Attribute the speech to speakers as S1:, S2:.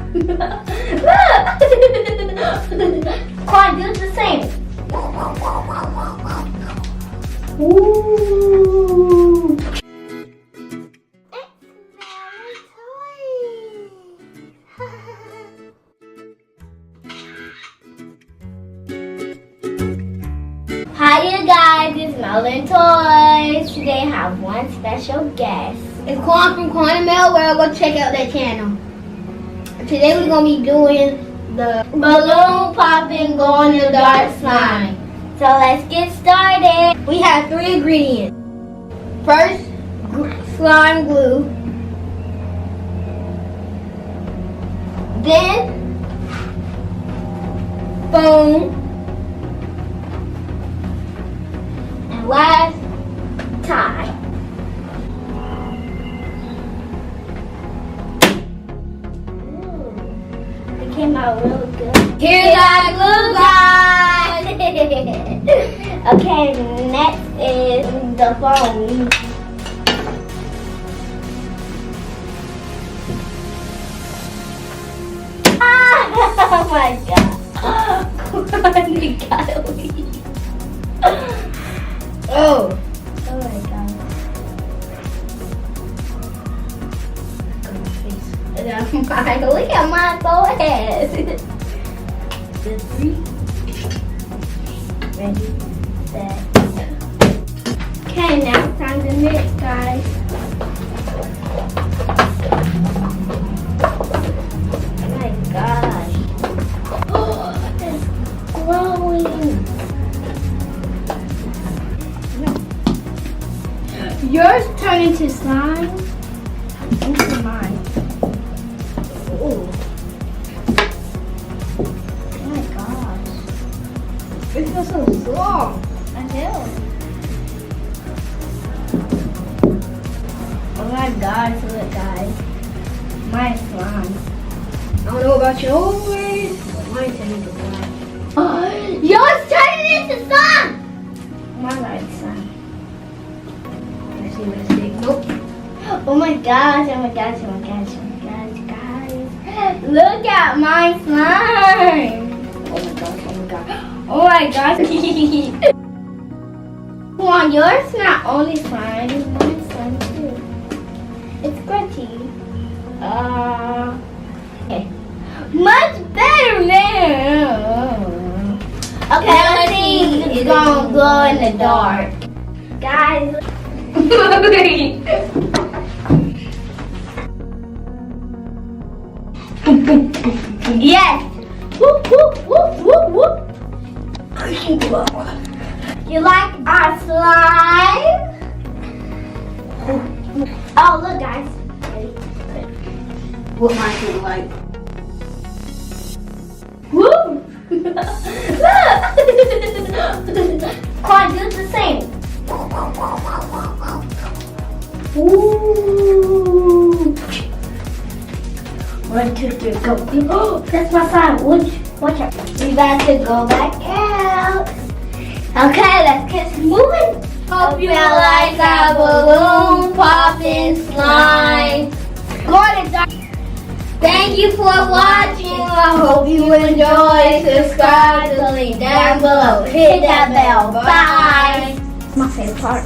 S1: Quan, do the same. Ooh. Hi you guys, it's Mel and Toys. Today I have one special guest.
S2: It's Quan from Quan and Mel World. Go check out that channel. Today we're going to be doing the
S1: Balloon popping glow in the dark slime. So let's get started.
S2: We have 3 ingredients. First, slime glue. Then, foam.
S1: And last, tie. Ooh, it came out really good.
S2: Here's our glue, guys.
S1: Okay, next is the foam. Oh my god. You gotta leave.
S2: Oh.
S1: Oh my god. Look at my forehead. The 3. Ready, set. Okay, now it's time to mix, guys. Oh my gosh. Oh, it's glowing. Yours turned into slime. Into mine. Ooh. Oh my gosh.
S2: It feels so strong.
S1: I know. Oh my gosh, look guys. My slime.
S2: I don't know about yours, but mine turned into slime.
S1: Oh, yours turned into slime! Mine like slime.
S2: Let's see. Nope.
S1: Oh my gosh, oh my gosh, oh my gosh, oh my gosh, guys. Look at my slime.
S2: Oh my gosh, oh my gosh.
S1: Oh my gosh. Come on, yours not only slime, mine's slime too. It's scratchy. Okay. Much better now. Okay, let's see. It's gonna glow in the dark. Guys. Yes. Whoop, whoop, whoop, whoop, whoop. You like our slime? Oh, look, guys.
S2: What mine look like?
S1: Woo! Look! Quan, do the same. Ooh! 1, 2, 3, go. Oh, that's my slime. Watch out. We about to go back out. Okay, let's get moving. Hope you like our balloon popping slime. Thank you for watching. I hope you enjoy. Subscribe to the link down below. Hit that bell. Bye. My favorite part.